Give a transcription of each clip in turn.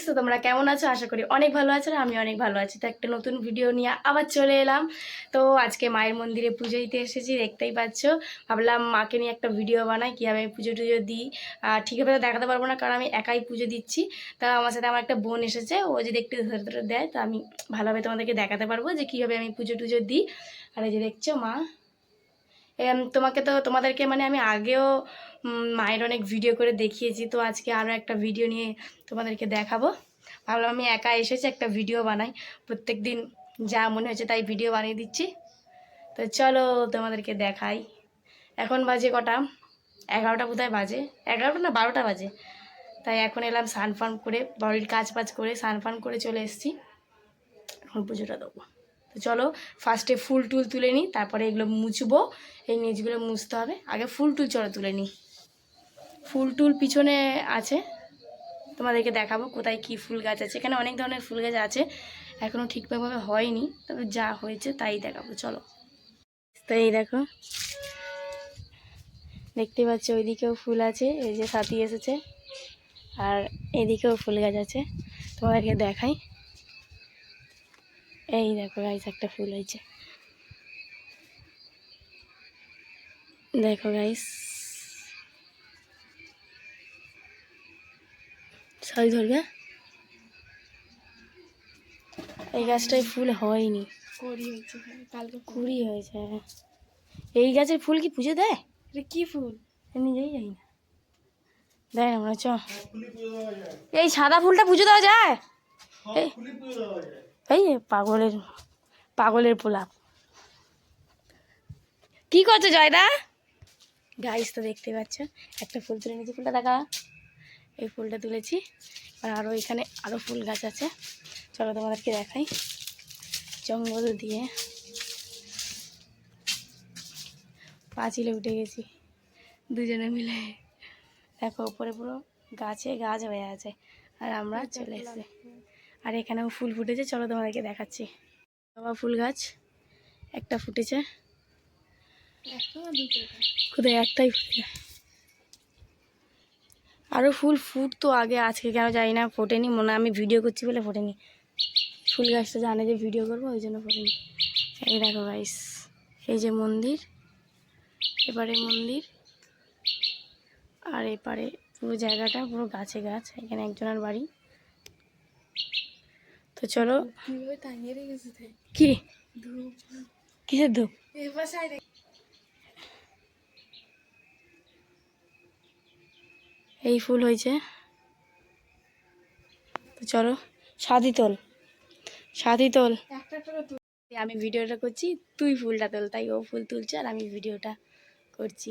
তো তোমরা কেমন আছো? আশা করি অনেক ভালো আছো। আর আমি অনেক ভালো আছি। তো একটা নতুন ভিডিও নিয়ে আবার চলে এলাম। তো আজকে মায়ের মন্দিরে পুজো দিতে এসেছি, দেখতেই পাচ্ছ। ভাবলাম মাকে নিয়ে একটা ভিডিও বানাই, কীভাবে আমি পুজো টুজো দিই। ঠিকভাবে তো দেখাতে পারবো না, কারণ আমি একাই পুজো দিচ্ছি। তা আমার সাথে আমার একটা বোন এসেছে, ও যদি একটু ধরে ধরে দেয় তো আমি ভালোভাবে তোমাদেরকে দেখাতে পারবো যে কীভাবে আমি পুজো টুজো দিই। আর এই যে দেখছো মা, তোমাদেরকে মানে আমি আগেও মায়ের অনেক ভিডিও করে দেখিয়েছি। তো আজকে আরও একটা ভিডিও নিয়ে তোমাদেরকে দেখাবো। ভাবলাম আমি একা এসেছি, একটা ভিডিও বানাই। প্রত্যেক দিন যা মনে হচ্ছে তাই ভিডিও বানিয়ে দিচ্ছি। তো চলো তোমাদেরকে দেখাই। এখন বাজে কটা? 11টা বোধহয় বাজে, 11টা না 12টা বাজে। তাই এখন এলাম স্নান ফান করে, বাড়ির কাজ বাজ করে স্নান ফান করে চলে এসেছি। এখন পুজোটা দেবো। তো চলো ফার্স্টে ফুল টুল তুলে নিই, তারপরে এগুলো মুছবো। এই নিচগুলো মুছতে হবে, আগে ফুল টুল চলো তুলে নিই। ফুল টুল পিছনে আছে, তোমাদেরকে দেখাবো কোথায় কি ফুল গাছ আছে। এখানে অনেক ধরনের ফুল গাছ আছে, এখনও ঠিকঠাকভাবে হয়নি, তবে যা হয়েছে তাই দেখাবো চলো। তো এই দেখো, দেখতে পাচ্ছ ওইদিকেও ফুল আছে, এই যে সাথী এসেছে। আর এদিকেও ফুল গাছ আছে, তোমাদেরকে দেখাই। এই দেখো গাইস, একটা ফুল হয়েছে, দেখো গাইস। সরি ধরবে, এই গাছটায় ফুল হয়নি, কুড়ি হয়েছে। এই গাছের ফুল কি পুজো দেয়? এটা কি ফুল নিজেই জানি না, দেয় না মনে হচ্ছে। এই সাদা ফুলটা পুজো দেওয়া যায়? এই পাগলের পাগলের পোলাপ। কি করছো জয়দা? গাইস তো দেখতে পাচ্ছ, একটা ফুল তুলে নিয়েছি, ফুলটা দেখা। এই ফুলটা তুলেছি। আর আরও এখানে আরও ফুল গাছ আছে, চলো তোমাদেরকে দেখাই। জঙ্গল দিয়ে পাঁচিলে উঠে গেছি দুজনে মিলে, দেখো উপরে পুরো গাছে গাছ হয়ে আছে, আর আমরা চলে এসেছি। আর এখানেও ফুল ফুটেছে, চলো তোমাদেরকে দেখাচ্ছি। জবা ফুল গাছ একটা ফুটেছে, কোথায় একটাই ফুটেছে। আরও ফুল ফুটতো আগে, আজকে কেন জানি না ফোটেনি, মনে হয় আমি ভিডিও করছি বলে ফোটেনি। ফুল গাছটা জানে যে ভিডিও করবো, ওই জন্য ফোটেনি। এই দেখো গাইস, এই যে মন্দির, এবারে মন্দির, আর এপারে পুরো জায়গাটা পুরো গাছে গাছ। এখানে একজনের বাড়ি। তো চলো, কি কিসের ধূপ? এই ফুল হয়েছে, তো চলো সাথী তোল, সাথী তোল। আমি ভিডিওটা করছি, তুই ফুলটা তোল, তাই ও ফুল তুলছে আর আমি ভিডিওটা করছি।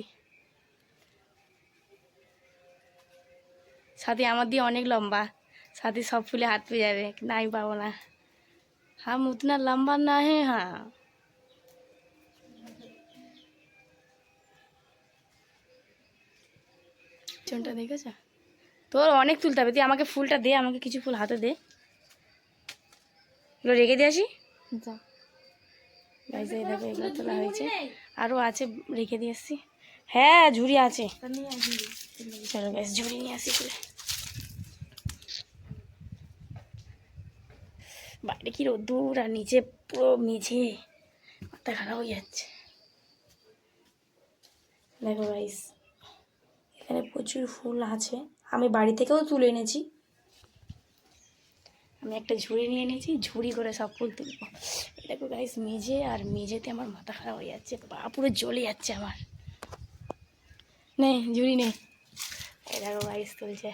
সাথী আমার দিয়ে অনেক লম্বা, সাথী সব ফুলে হাত পেয়ে যাবে, না আমি পাবো না। হাম উতনা লম্বা না হে। হ্যাঁ, চোনটা দেখেছ? তোর অনেক তুলতে হবে, তুই আমাকে ফুলটা দে, আমাকে কিছু ফুল হাতে দে, এগুলো রেখে দিয়ে আসি। গাইস এই দেখো, এগুলো তোলা হয়েছে, আরও আছে, রেখে দিয়ে আসছি। হ্যাঁ ঝুড়ি আছে, চলো গাইস ঝুড়ি নিয়ে আসি। বাইরে কি রোদ্দুর, আর নিচে পুরো মেঝে, মাথা খারাপ হয়ে যাচ্ছে। দেখো গাইস, এখানে প্রচুর ফুল আছে, আমি বাড়ি থেকেও তুলে এনেছি। আমি একটা ঝুড়ি নিয়ে নিয়েছি, ঝুড়ি করে সব ফুল তুলবো। দেখো গাইস মেঝে, আর মেঝেতে আমার মাথা খারাপ হয়ে যাচ্ছে, পা পুরো জ্বলে যাচ্ছে আমার। নে ঝুড়ি নে, এই দেখো গাইস তুলছে।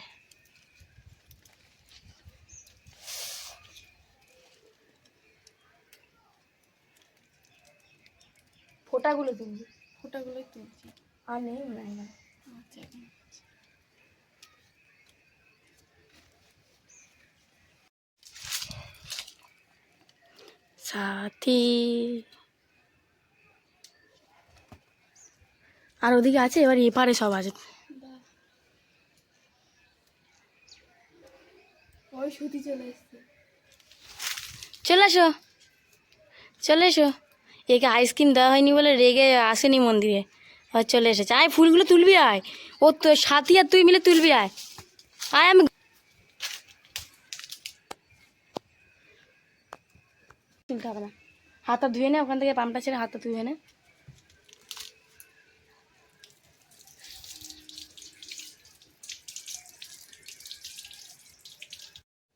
ফোটাগুলো তুলছি, ফোটাগুলোই তুলছি, আর নেই মনে হয় না। আচ্ছা, সাথী আর ওদিকে আছে, এবার এপারে সব আছে। ওই সুতি চলে এসছে, চলে আসো চলে এসো। একে আইসক্রিম দেওয়া হয়নি বলে রেগে আসেনি মন্দিরে, আর চলে এসেছে। আয় ফুলগুলো তুলবি, আয়, ও তো সাথী আর তুই মিলে তুলবি, আয় আয়। আমি তুলতে হবে না, হাতটা ধুয়ে নে, ওখান থেকে পাম্পটা ছেড়ে হাতটা ধুয়ে নে।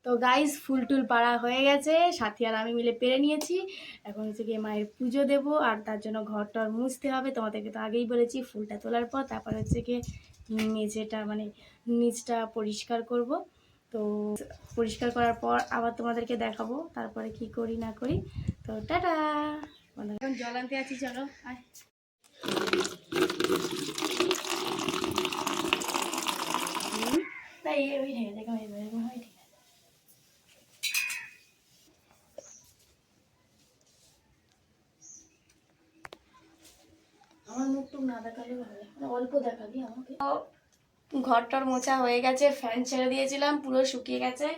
তো গাইস ফুল টুল পাড়া হয়ে গেছে, সাথী আর আমি মিলে পেরে নিয়েছি। এখন হচ্ছে গিয়ে মায়ের পুজো দেবো, আর তার জন্য ঘরটার মুছতে হবে। তোমাদেরকে তো আগেই বলেছি, ফুলটা তোলার পর তারপর হচ্ছে গিয়ে মেঝেটা মানে নিচটা পরিষ্কার করব। তো পরিষ্কার করার পর আবার তোমাদেরকে দেখাবো তারপরে কি করি না করি। তো টাটা। এখন জল আনতে আছি, চলো আয়। তাই ওই ঠিক আছে, ঠিক আছে। আমার মুখটুক না দেখালেও হবে, অল্প দেখাবি আমাকে। ঘরটার মোছা হয়ে গেছে, ফ্যান ছেড়ে দিয়েছিলাম, পুরো শুকিয়ে গেছে।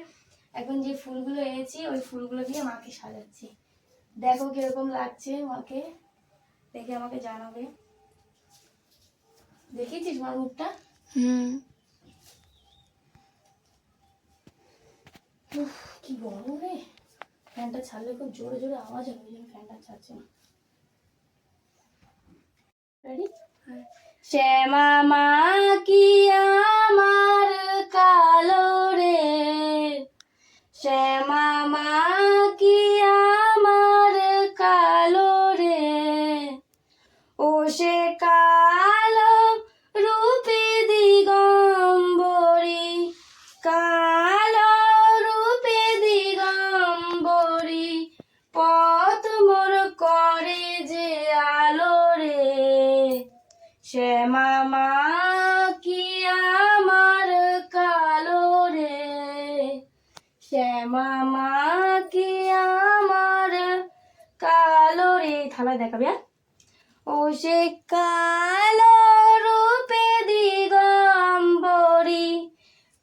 এখন যে ফুলগুলো এনেছি ওই ফুলগুলো দিয়ে মাকে সাজাচ্ছি। দেখো কিরকম লাগছে মাকে, দেখে আমাকে জানাবে। দেখেছিস মার মুখটা? কি গরম রে, ফ্যানটা ছাড়লে খুব জোরে জোরে আওয়াজ হবে, ওই জন্য ফ্যানটা ছাড়ছে না। রেডি? শ্যামা মা কি আমার কালো রে, শ্যামা মা কি আমার কালো রে, ও সে কালো রূপে দিগম্বরী, কালো রূপে দিগম্বরী, পথ মোর করে যে আলো রে, শ্যামা মা কি আমার কালো রে, শ্যামা মা কি আমার কালো রে। থালায় দেখাবি। ও সে কালো রূপে দিগম্বরী,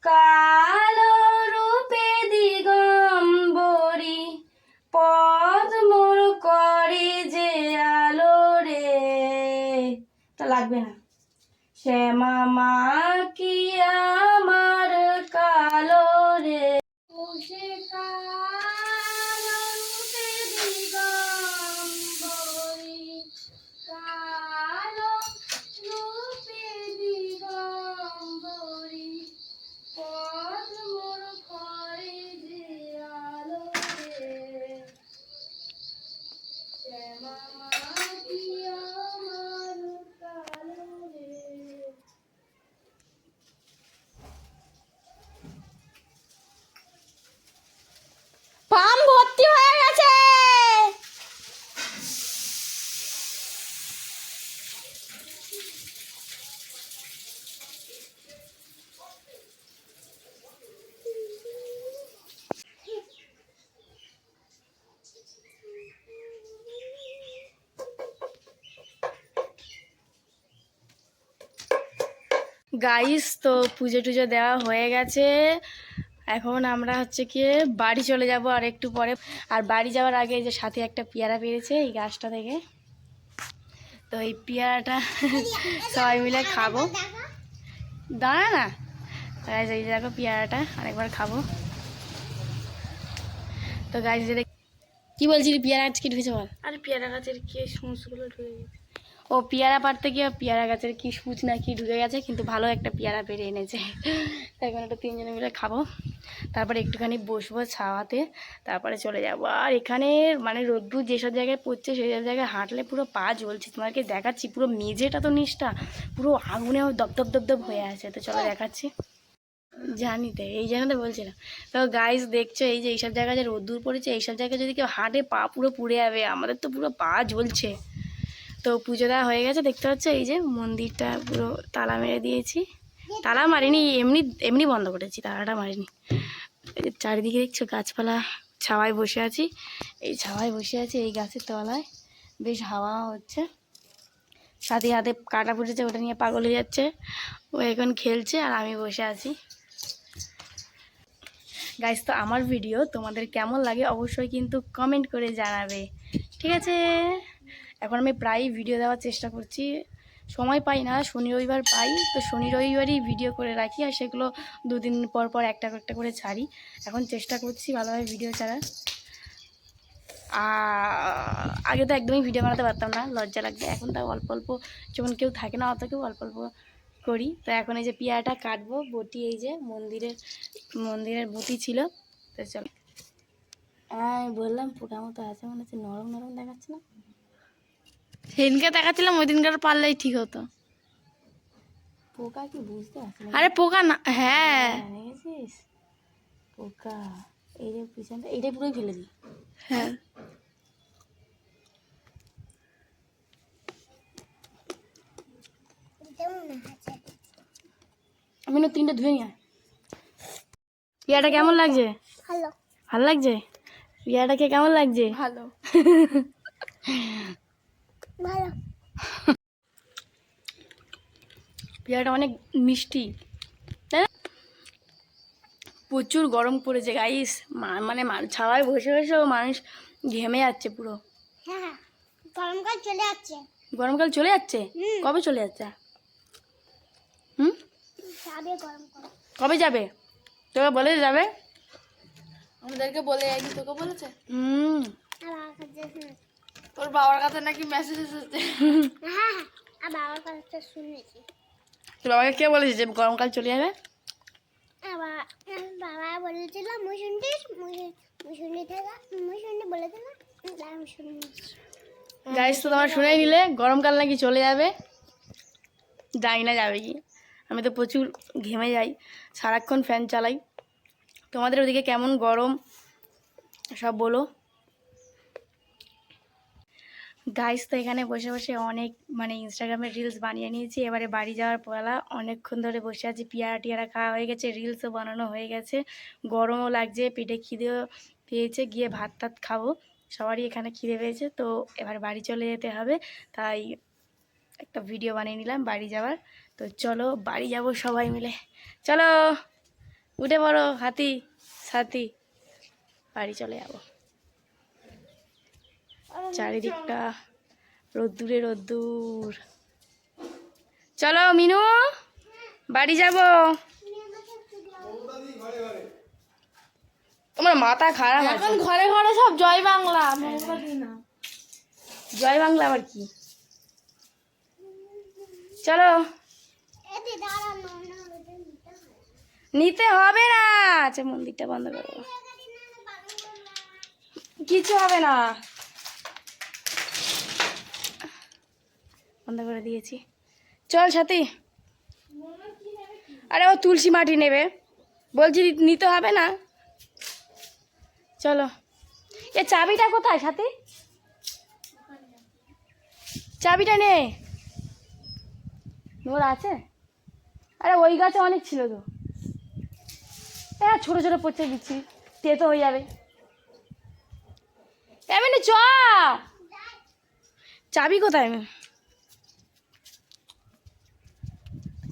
কালো রূপে দিগম্বরী, পথ মোর করে যে আলো রে। তা লাগবে না। শ্যামা মা কি আমার কালো রে, ও সে কালো রূপে দিগম্বরী, কালো রূপে দিগম্বরী, পথ মোর করে যে আলো রে, শ্যামা মা কি আমার কালো রে। পাম ভর্তি হয়ে গেছে। গাইস তো পুজো টুজো দেওয়া হয়ে গেছে, এখন আমরা হচ্ছে কি বাড়ি চলে যাব আর একটু পরে। আর বাড়ি যাওয়ার আগে যে সাথে একটা পেয়ারা পেরেছে এই গাছটা থেকে, তো এই পেয়ারাটা সবাই মিলে খাবো। দাঁড়া না, এই দেখো পেয়ারাটা আরেকবার খাবো। তো গাছ যে কি বলছিলি, পেয়ারা গাছ কি ঢুকেছে বল? আরে পেয়ারা গাছের কি সূচগুলো ঢুকে গেছে। ও পেয়ারা পাড়তে গিয়ে পেয়ারা গাছের কি সূচ না কি ঢুকে গেছে, কিন্তু ভালো একটা পেয়ারা পেরে এনেছে। তাই এখন একটা তিনজনে মিলে খাবো, তারপরে একটুখানি বসবো ছাওয়াতে, তারপরে চলে যাবো। আর এখানে মানে রোদ্দুর যেসব জায়গায় পড়ছে সেই সব জায়গায় হাঁটলে পুরো পা জ্বলছে, তোমাকে দেখাচ্ছি। পুরো মেঝেটা তো নিচটা পুরো আগুনে দপদপ দপদপ হয়ে আছে। তো চলো দেখাচ্ছি। জানি তো, এই জন্য তো বলছিলাম। তো গাইস দেখছো এই যে এইসব জায়গায় যে রোদ্দুর পড়েছে, এইসব জায়গায় যদি কেউ হাঁটে পা পুরো পুড়ে যাবে। আমাদের তো পুরো পা জ্বলছে। তো পুজো দেওয়া হয়ে গেছে, দেখতে পাচ্ছ এই যে মন্দিরটা পুরো তালা মেরে দিয়েছি। তালা মারিনি, এমনি এমনি বন্ধ করেছি, তালাটা মারিনি। চারিদিকে দেখছো গাছপালা, ছাওয়ায় বসে আছি। এই ছাওয়ায় বসে আছি এই গাছের তলায়, বেশ হাওয়া হচ্ছে। সাথে হাতে কাটা ফুটেছে, ওটা নিয়ে পাগল হয়ে যাচ্ছে। ও এখন খেলছে আর আমি বসে আছি। গাইস তো আমার ভিডিও তোমাদের কেমন লাগে অবশ্যই কিন্তু কমেন্ট করে জানাবে, ঠিক আছে? এখন আমি প্রায়ই ভিডিও দেওয়ার চেষ্টা করছি, সময় পাই না, শনি রবিবার পাই। তো শনি রবিবারই ভিডিও করে রাখি, আর সেগুলো দুদিন পর পর একটা একটা করে ছাড়ি। এখন চেষ্টা করছি ভালোভাবে ভিডিও ছাড়ার। আগে তো একদমই ভিডিও বানাতে পারতাম না, লজ্জা লাগবে। এখন তাও অল্প অল্প, যখন কেউ থাকে না অত কেউ, অল্প অল্প করি। তো এখন এই যে পেয়ারাটা কাটবো, বটি এই যে মন্দিরের বটি ছিল। তো চলো, আমি বললাম পোকা মতো আছে, মনে হচ্ছে নরম নরম দেখাচ্ছে না। সেদিনকে দেখাচ্ছিলাম, ওই দিনকার পারলেই ঠিক হতো। পোকা কি বুঝতে পারছি না। আরে পোকা না, হ্যাঁ দেখেছিস পোকা, এই যে পিছনটা এইটাই পুরোই ফেলে দিই। হ্যাঁ, আমি না 3টা ধুয়ে নিয়ে। পিয়াটা কেমন লাগছে? ভালো ভালো লাগছে? পিয়াটাকে কেমন লাগছে? ভালো। ভালো পিয়াটা অনেক মিষ্টি, তাই না? প্রচুর গরম পড়েছে গাইস, মানে ছাওয়ায় বসে বসেও মানুষ ঘেমে যাচ্ছে পুরো। হ্যাঁ গরমকাল চলে যাচ্ছে। গরমকাল চলে যাচ্ছে? কবে চলে যাচ্ছে? যাবে গরমকাল। কবে যাবে? তোকে বলে যাবে? আমাদেরকে বলে যায়নি, তোকে বলেছে? আর বাবার কাছে তোর বাবার কাছে নাকি মেসেজ এসেছে। হ্যাঁ আর বাবার কাছে শুনেছি। তোর বাবাকে কে বলেছে যে গরমকাল চলে যাবে? বাবা বলেছিল মুসুন্ডি বলেছিল, আমি শুনেছি। গাইস তো তোমার শুনেই নিলে, গরমকাল নাকি চলে যাবে। জানি না যাবে কি, আমি তো প্রচুর ঘেমে যাই, সারাক্ষণ ফ্যান চালাই। তোমাদের ওদিকে কেমন গরম সব বলো। গাইস তো এখানে বসে বসে অনেক মানে ইনস্টাগ্রামে রিলস বানিয়ে নিয়েছি। এবারে বাড়ি যাওয়ার পালা, অনেকক্ষণ ধরে বসে আছি, পিয়ারা টিয়ারা খাওয়া হয়ে গেছে, রিলসও বানানো হয়ে গেছে, গরমও লাগছে, পেটে খিদেও পেয়েছে, গিয়ে ভাত টাত খাবো। সবারই এখানে খিদে পেয়েছে, তো এবার বাড়ি চলে যেতে হবে। তাই একটা ভিডিও বানিয়ে নিলাম বাড়ি যাওয়ার। তো চলো বাড়ি যাব সবাই মিলে, চলো উঠে পড়ো হাতি সাথী, বাড়ি চলে যাব। চারিদিকটা রোদ্দুরে রোদ্দুর। চলো মিনু, বাড়ি যাব। তোমার মাথা খারাপ আছে। এখন ঘরে ঘরে সব জয় বাংলা, না জয় বাংলা আবার কি? চলো, নিতে হবে না। আচ্ছা মন্দিরটা বন্ধ করবো, কিছু হবে না, বন্ধ করে দিয়েছি। চল সাথী। আরে ও তুলসী মাটি নেবে বলছি, নিতে হবে না। চলো, এ চাবিটা কোথায় সাথী? চাবিটা নে, ওর আছে? আরে ওই গাছে অনেক ছিল তো, ছোটো ছোটো পড়ছে দিচ্ছি, তেতো হয়ে যাবে। এমনি চ, চাবি কোথায়?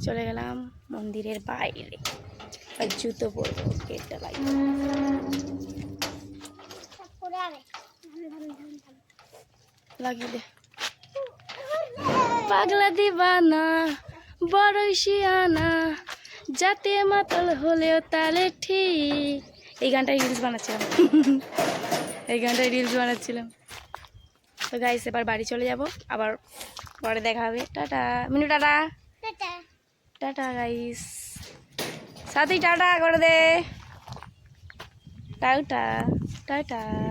চলে গেলাম মন্দিরের বাইরে, আর জুতো পরবো, গেটটা লাগিয়ে দে। পাগলা দিবানা বড়ই শিয়ানা, যাতে মাতাল হলেও তালে ঠিক। এই গানটায় রিলস বানাচ্ছিলাম। তো গাইস এবার বাড়ি চলে যাব, আবার পরে দেখা হবে। Tata Minu, tata tata guys, সাথী টাটা করে দে, টাটা টাটা।